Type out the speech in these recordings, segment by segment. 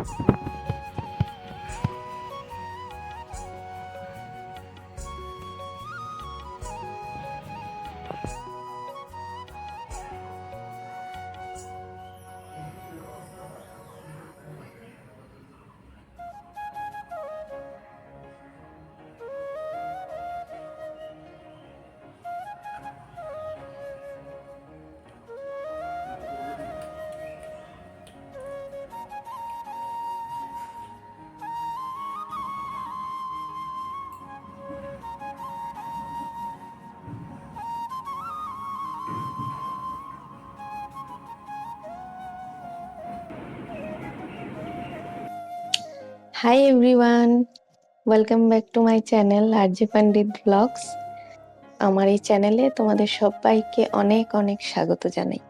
Hi everyone, welcome back to my channel RJ Pandit Vlogs. আমার এই চ্যানেলে তোমাদের সবাইকে অনেক অনেক স্বাগত জানাই।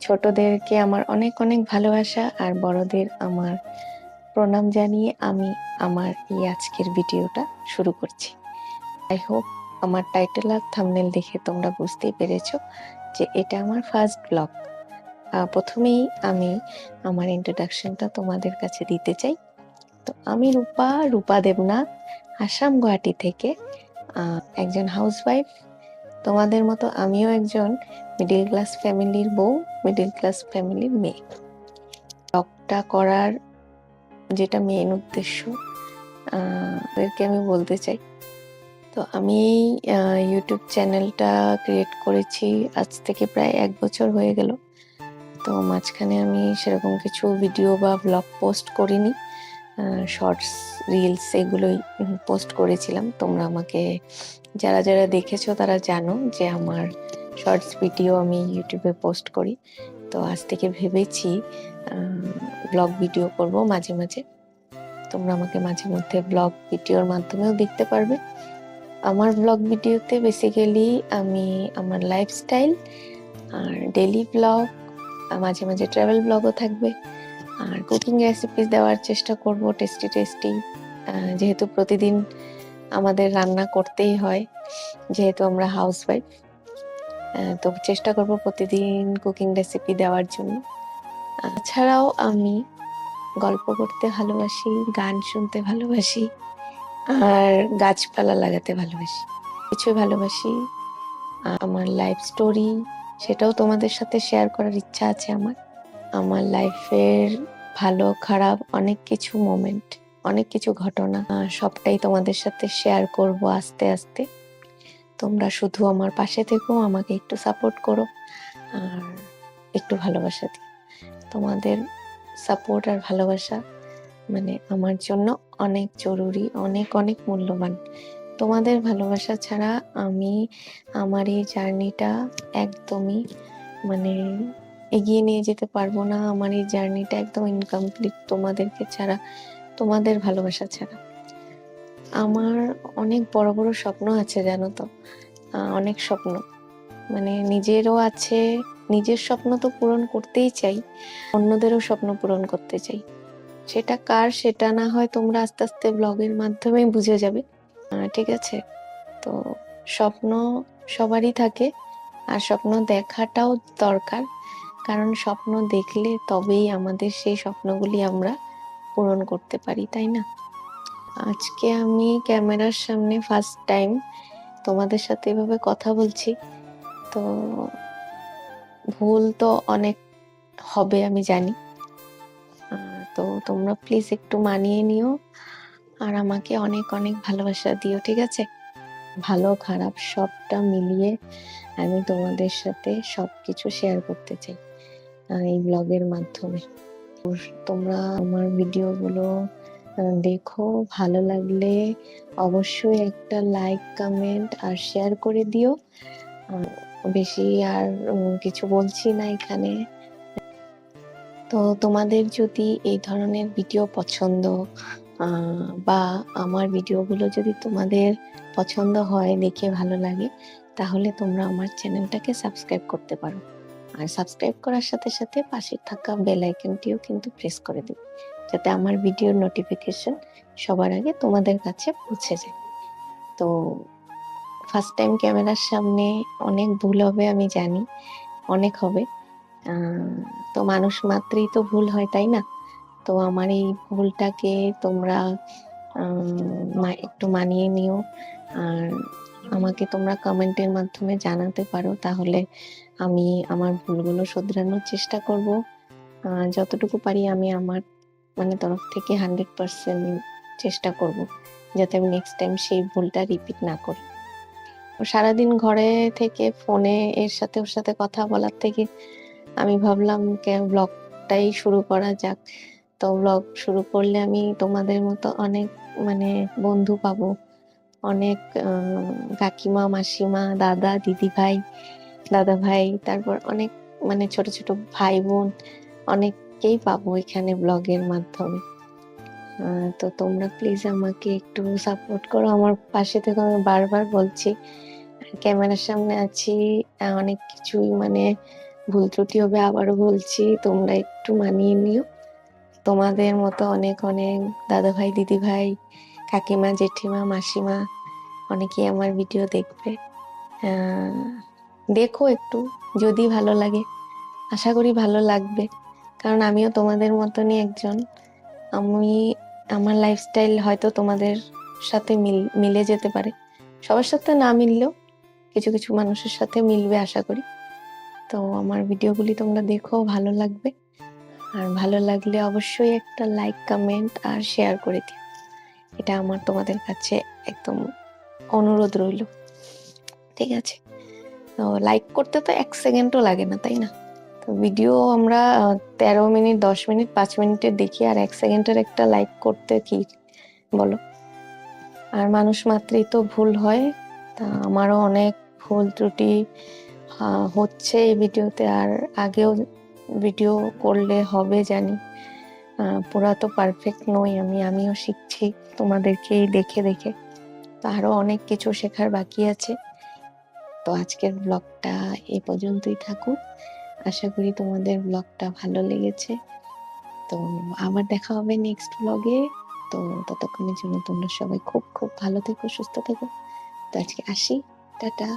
ছোটদেরকে আমার অনেক অনেক ভালোবাসা আর বড়দের আমার প্রণাম জানিয়ে আমি আমার এই আজকের ভিডিওটা শুরু করছি। আই হোপ আমার টাইটেল আর থাম্বনেল দেখে তোমরা বুঝতেই পেরেছো যে এটা আমার ফার্স্ট ব্লগ। প্রথমেই আমি আমার ইন্ট্রোডাকশনটা তোমাদের কাছে দিতে চাই। তো আমি রূপা দেবনাথ, আসাম গুয়াহাটি থেকে একজন হাউসওয়াইফ। তোমাদের মতো আমিও একজন মিডল ক্লাস ফ্যামিলির বউ, মিডল ক্লাস ফ্যামিলির মেয়ে। ব্লগটা করার যেটা মেন উদ্দেশ্য ওদেরকে আমি বলতে চাই, তো আমি ইউটিউব চ্যানেলটা ক্রিয়েট করেছি আজ থেকে প্রায় 1 বছর হয়ে গেল। তো মাঝখানে আমি সেরকম কিছু ভিডিও বা ব্লগ পোস্ট করিনি, শর্টস রিলস এগুলোই পোস্ট করেছিলাম। তোমরা আমাকে যারা যারা দেখেছো তারা জানো যে আমার শর্টস ভিডিও আমি ইউটিউবে পোস্ট করি। তো আজ থেকে ভেবেছি ব্লগ ভিডিও করব মাঝে মাঝে। তোমরা আমাকে মাঝে মধ্যে ব্লগ ভিডিওর মাধ্যমেও দেখতে পারবে। আমার ব্লগ ভিডিওতে বেসিক্যালি আমি আমার লাইফস্টাইল আর ডেইলি ব্লগ, মাঝে মাঝে ট্রাভেল ব্লগও থাকবে, আর কুকিং রেসিপিস দেওয়ার চেষ্টা করব, টেস্টি যেহেতু প্রতিদিন আমাদের রান্না করতেই হয়, যেহেতু আমরা হাউসওয়াইফ। তো চেষ্টা করব প্রতিদিন কুকিং রেসিপি দেওয়ার জন্য। এছাড়াও আমি গল্প করতে ভালোবাসি, গান শুনতে ভালোবাসি, আর গাছপালা লাগাতে ভালোবাসি, কিছুই ভালোবাসি। আমার লাইফ স্টোরি সেটাও তোমাদের সাথে শেয়ার করার ইচ্ছা আছে আমার। আমার লাইফের ভালো খারাপ অনেক কিছু মোমেন্ট, অনেক কিছু ঘটনা সবটাই তোমাদের সাথে শেয়ার করব আস্তে আস্তে। তোমরা শুধু আমার পাশে থেকো, আমাকে একটু সাপোর্ট করো আর একটু ভালোবাসা দিও। তোমাদের সাপোর্ট আর ভালোবাসা মানে আমার জন্য অনেক জরুরি, অনেক অনেক মূল্যবান। তোমাদের ভালোবাসা ছাড়া আমি আমার এই জার্নিটা একদমই মানে এগিয়ে নিয়ে যেতে পারবো না। আমার এই জার্নিটা একদম ইনকমপ্লিট তোমাদেরকে ছাড়া, তোমাদের ভালোবাসা ছাড়া। আমার অনেক বড় বড় স্বপ্ন আছে, জানো তো, অনেক স্বপ্ন, মানে নিজেরও আছে। নিজের স্বপ্ন তো পূরণ করতেই চাই, অন্যদেরও স্বপ্ন পূরণ করতে চাই। সেটা কার সেটা না হয় তোমরা আস্তে আস্তে ব্লগের মাধ্যমে বুঝে যাবে, ঠিক আছে? তো স্বপ্ন সবারই থাকে, আর স্বপ্ন দেখাটাও দরকার, কারণ স্বপ্ন দেখলে তবেই আমাদের সেই স্বপ্নগুলি আমরা পূরণ করতে পারি, তাই না? আজকে আমি ক্যামেরার সামনে ফার্স্ট টাইম তোমাদের সাথে এভাবে কথা বলছি, তো ভুল তো অনেক হবে আমি জানি। তো তোমরা প্লিজ একটু মানিয়ে নিও আর আমাকে অনেক অনেক ভালোবাসা দিও, ঠিক আছে? ভালো খারাপ সবটা মিলিয়ে আমি তোমাদের সাথে সবকিছু শেয়ার করতে চাই এই ব্লগের মাধ্যমে। তোমরা আমার ভিডিওগুলো দেখো, ভালো লাগলে অবশ্যই একটা লাইক, কমেন্ট আর শেয়ার করে দিও। বেশি আর কিছু বলছি না এখানে। তো তোমাদের যদি এই ধরনের ভিডিও পছন্দ বা আমার ভিডিওগুলো যদি তোমাদের পছন্দ হয়, দেখে ভালো লাগে, তাহলে তোমরা আমার চ্যানেলটাকে সাবস্ক্রাইব করতে পারো। আর সাবস্ক্রাইব করার সাথে সাথে পাশে থাকা বেল আইকনটিও কিন্তু প্রেস করে দেবে, যাতে আমার ভিডিওর নোটিফিকেশন সবার আগে তোমাদের কাছে পৌঁছে যায়। তো ফার্স্ট টাইম ক্যামেরার সামনে অনেক ভুল হবে আমি জানি, অনেক হবে। তো মানুষ মাত্রই তো ভুল হয়, তাই না? তো আমার এই ভুলটাকে তোমরা একটু মানিয়ে নিও, আর আমাকে তোমরা কমেন্টের মাধ্যমে জানাতে পারো, তাহলে আমি আমার ভুলগুলো শুধরানোর চেষ্টা করব। যতটুকু পারি আমি আমার তরফ থেকে 100% চেষ্টা করব, যাতে আমি নেক্সট টাইম সেই ভুলটা রিপিট না করি। সারাদিন ঘরে থেকে ফোনে এর সাথে ওর সাথে কথা বলার থেকে আমি ভাবলাম ব্লগটাই শুরু করা যাক। তো ব্লগ শুরু করলে আমি তোমাদের মতো অনেক বন্ধু পাবো, অনেক কাকিমা, মাসিমা, দাদা, দিদিভাই, দাদাভাই, তারপর অনেক ছোট ছোট ভাই বোন অনেককেই পাবো এখানে ব্লগের মাধ্যমে। তো তোমরা প্লিজ আমাকে একটু সাপোর্ট করো, আমার পাশে থেকে। আমি বারবার বলছি, ক্যামেরার সামনে আছি, অনেক কিছুই ভুল ত্রুটি হবে, আবারও বলছি তোমরা একটু মানিয়ে নিও। তোমাদের মতো অনেক অনেক দাদাভাই, দিদিভাই, কাকিমা, জেঠিমা, মাসিমা অনেকেই আমার ভিডিও দেখবে। দেখো একটু, যদি ভালো লাগে, আশা করি ভালো লাগবে, কারণ আমিও তোমাদের মতনই একজন। আমার লাইফস্টাইল হয়তো তোমাদের সাথে মিলে যেতে পারে, সবার সাথে না মিললেও কিছু কিছু মানুষের সাথে মিলবে আশা করি। তো আমার ভিডিওগুলি তোমরা দেখো, ভালো লাগবে, আর ভালো লাগলে অবশ্যই একটা লাইক, কমেন্ট আর শেয়ার করে দিও। এটা আমার তোমাদের কাছে একদম অনুরোধ রইল, ঠিক আছে? তো লাইক করতে তো 1 সেকেন্ডও লাগে না, তাই না? তো ভিডিও আমরা 13 মিনিট, 10 মিনিট, 5 মিনিটের দেখি, আর 1 সেকেন্ডের একটা লাইক করতে কি বলো? আর মানুষ মাত্রই তো ভুল হয়, তা আমারও অনেক ভুল ত্রুটি হচ্ছে এই ভিডিওতে, আর আগেও ভিডিও করলে হবে জানি। পুরা তো পারফেক্ট নই আমিও শিখছি তোমাদেরকেই দেখে দেখে, তো আরো অনেক কিছু শেখার বাকি আছে। তো আজকের ব্লগটা এই পর্যন্তই থাকুক। আশা করি তোমাদের ব্লগটা ভালো লেগেছে। তো আবার দেখা হবে নেক্সট ব্লগে। তো ততক্ষণের জন্য তোমরা সবাই খুব খুব ভালো থেকো, সুস্থ থেকো। তো আজকে আসি, টাটা।